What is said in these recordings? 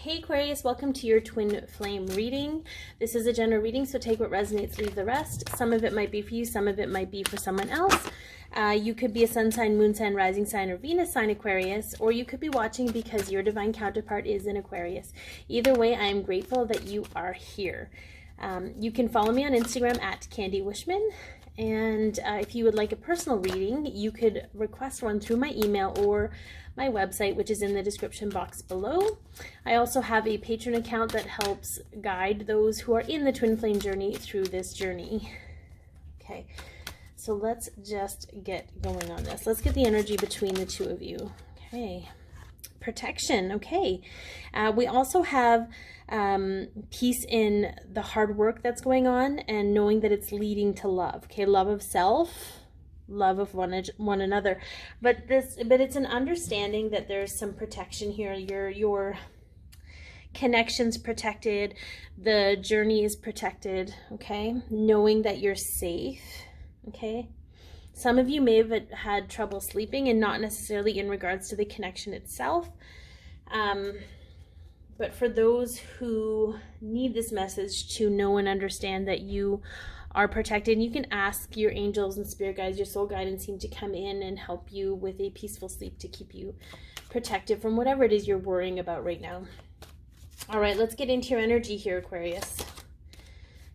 Hey Aquarius, welcome to your twin flame reading. This is a general reading, so take what resonates, leave the rest. Some of it might be for you, some of it might be for someone else. You could be a sun sign, moon sign, rising sign, or Venus sign Aquarius, or you could be watching because your divine counterpart is in Aquarius. Either way, I am grateful that you are here. You can follow me on Instagram at Candi Wishman. And if you would like a personal reading, you could request one through my email or my website, which is in the description box below. I also have a Patreon account that helps guide those who are in the twin flame journey through this journey. Okay, so let's just get going on this. Let's get the energy between the two of you. Okay, protection. Okay, we also have peace in the hard work that's going on and knowing that it's leading to love. Okay, love of self, love of one another, but it's an understanding that there's some protection here. Your connection's protected, the journey is protected. Okay, knowing that you're safe. Okay, some of you may have had trouble sleeping, and not necessarily in regards to the connection itself, but for those who need this message to know and understand that you are protected, you can ask your angels and spirit guides, your soul guidance team, to come in and help you with a peaceful sleep to keep you protected from whatever it is you're worrying about right now. All right, let's get into your energy here, Aquarius.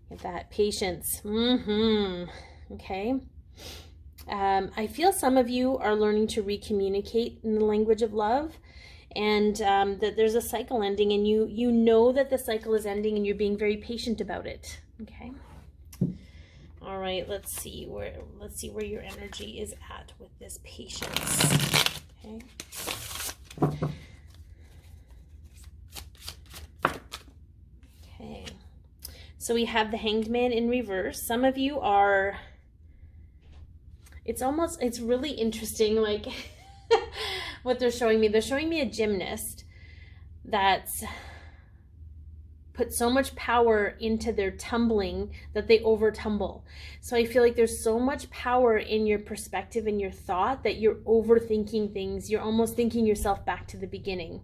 Get that patience. Okay. I feel some of you are learning to recommunicate in the language of love, and that there's a cycle ending, and you know that the cycle is ending, and you're being very patient about it. Okay. All right, let's see where your energy is at with this patience. Okay. Okay. So we have the Hanged Man in reverse. Some of you are, it's really interesting, like what they're showing me. They're showing me a gymnast that's put so much power into their tumbling that they over tumble. So I feel like there's so much power in your perspective and your thought that you're overthinking things. You're almost thinking yourself back to the beginning.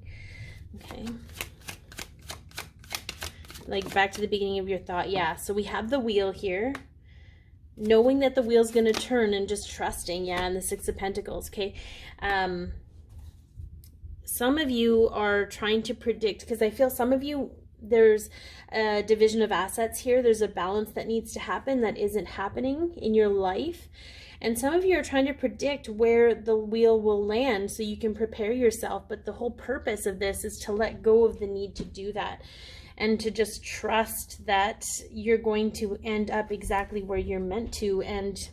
Okay. Like back to the beginning of your thought. Yeah. So we have the wheel here. Knowing that the wheel's going to turn and just trusting. Yeah. And the Six of Pentacles. Okay. Some of you are trying to predict, because I feel some of you, there's a division of assets here. There's a balance that needs to happen that isn't happening in your life. And some of you are trying to predict where the wheel will land so you can prepare yourself. But the whole purpose of this is to let go of the need to do that and to just trust that you're going to end up exactly where you're meant to and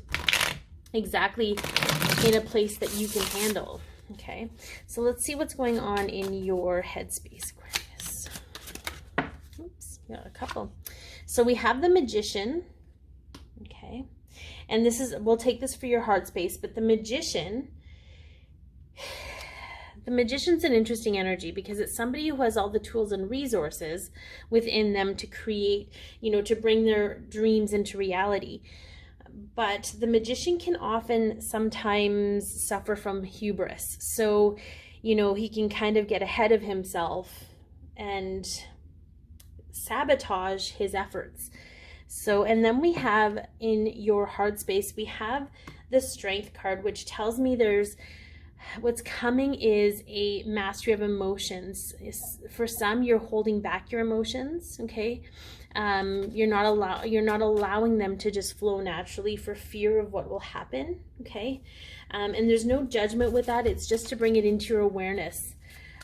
exactly in a place that you can handle. Okay, so let's see what's going on in your headspace, Aquarius. Oops, got a couple. So we have the Magician. Okay, and this is, we'll take this for your heart space, but the Magician's an interesting energy because it's somebody who has all the tools and resources within them to create, to bring their dreams into reality. But the Magician can often sometimes suffer from hubris. So, he can kind of get ahead of himself and sabotage his efforts. So, and then we have in your heart space, we have the Strength card, which tells me what's coming is a mastery of emotions. For some, you're holding back your emotions. Okay. You're not allowing them to just flow naturally for fear of what will happen. Okay. And there's no judgment with that. It's just to bring it into your awareness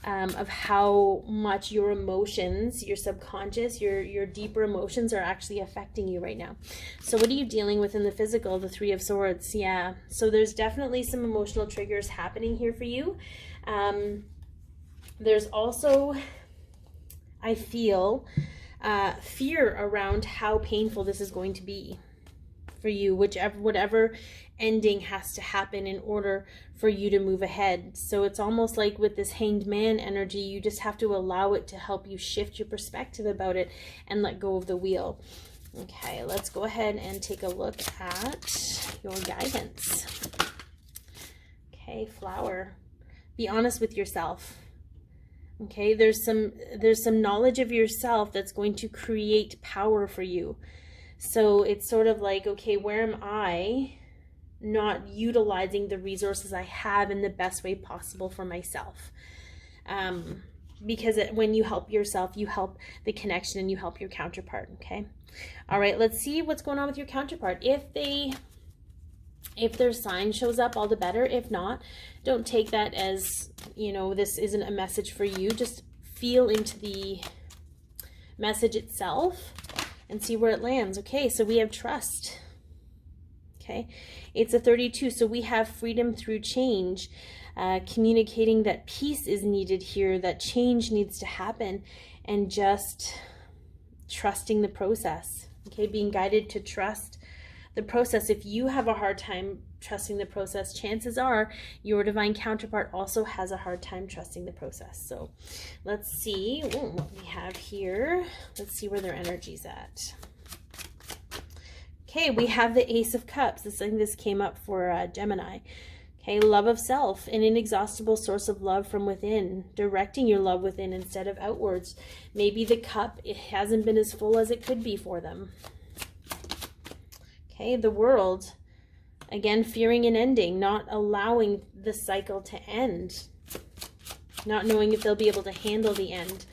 of how much your emotions, your subconscious, your deeper emotions are actually affecting you right now. So what are you dealing with in the physical? The Three of Swords. Yeah. So there's definitely some emotional triggers happening here for you. There's also, I feel, fear around how painful this is going to be for you, whatever ending has to happen in order for you to move ahead. So it's almost like with this Hanged Man energy, you just have to allow it to help you shift your perspective about it and let go of the wheel. Okay, let's go ahead and take a look at your guidance. Okay, Flower. Be honest with yourself. Okay, there's some knowledge of yourself that's going to create power for you. So it's sort of like, okay, where am I not utilizing the resources I have in the best way possible for myself? Because when you help yourself, you help the connection and you help your counterpart. Okay. All right, let's see what's going on with your counterpart. If their sign shows up, all the better. If not, don't take that as, you know, this isn't a message for you. Just feel into the message itself and see where it lands. Okay, so we have trust. Okay, it's a 32, so we have freedom through change, communicating that peace is needed here, that change needs to happen, and just trusting the process. Okay, being guided to trust the process. If you have a hard time trusting the process, chances are your divine counterpart also has a hard time trusting the process. So let's see what we have here. Let's see where their energy's at. Okay, we have the Ace of Cups. This came up for Gemini. Okay, love of self, an inexhaustible source of love from within, directing your love within instead of outwards. Maybe the cup, it hasn't been as full as it could be for them. Okay, the World, again, fearing an ending, not allowing the cycle to end, not knowing if they'll be able to handle the end.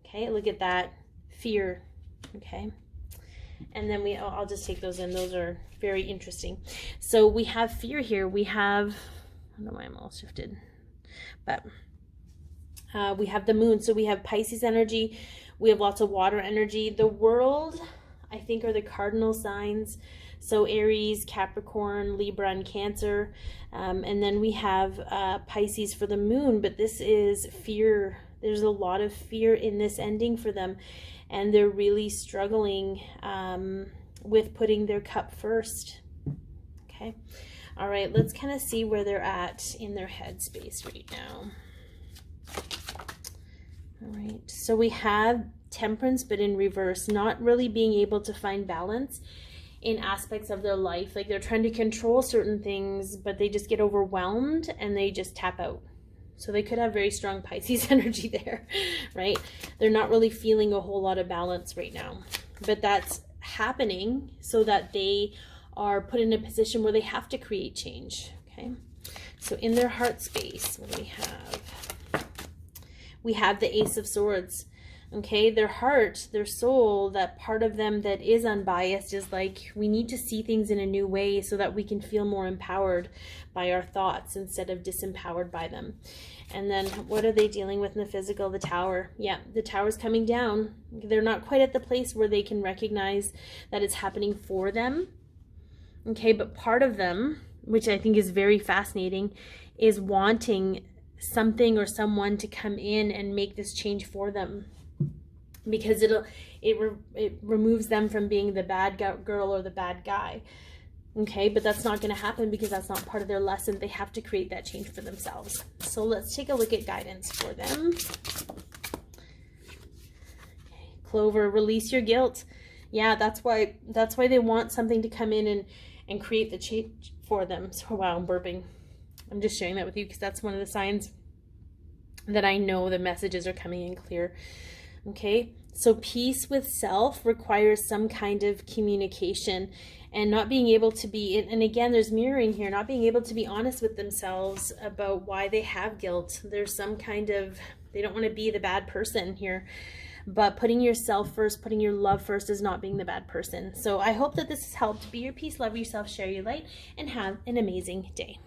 Okay, look at that, fear. Okay, and then I'll just take those in. Those are very interesting. So we have fear here. We have, I don't know why I'm all shifted, but we have the Moon. So we have Pisces energy. We have lots of water energy. The World, I think, are the cardinal signs. So Aries, Capricorn, Libra, and Cancer. And then we have Pisces for the Moon, but this is fear. There's a lot of fear in this ending for them. And they're really struggling with putting their cup first. Okay. All right, let's kind of see where they're at in their headspace right now. All right, so we have Temperance, but in reverse, not really being able to find balance in aspects of their life. Like they're trying to control certain things, but they just get overwhelmed and they just tap out. So they could have very strong Pisces energy there, right? They're not really feeling a whole lot of balance right now, but that's happening so that they are put in a position where they have to create change. Okay, so in their heart space, what do we have? We have the Ace of Swords. Okay, their heart, their soul, that part of them that is unbiased is like, we need to see things in a new way so that we can feel more empowered by our thoughts instead of disempowered by them. And then what are they dealing with in the physical? The Tower. Yeah, the Tower's coming down. They're not quite at the place where they can recognize that it's happening for them. Okay, but part of them, which I think is very fascinating, is wanting something or someone to come in and make this change for them. Because it removes them from being the bad girl or the bad guy. Okay, but that's not going to happen because that's not part of their lesson. They have to create that change for themselves. So let's take a look at guidance for them. Okay, Clover, release your guilt. Yeah, that's why they want something to come in and create the change for them. So wow, I'm burping. I'm just sharing that with you because that's one of the signs that I know the messages are coming in clear. Okay, so peace with self requires some kind of communication and not being able to be, and again, there's mirroring here, not being able to be honest with themselves about why they have guilt. There's some kind of, they don't want to be the bad person here, but putting yourself first, putting your love first is not being the bad person. So I hope that this has helped. Be your peace, love yourself, share your light, and have an amazing day.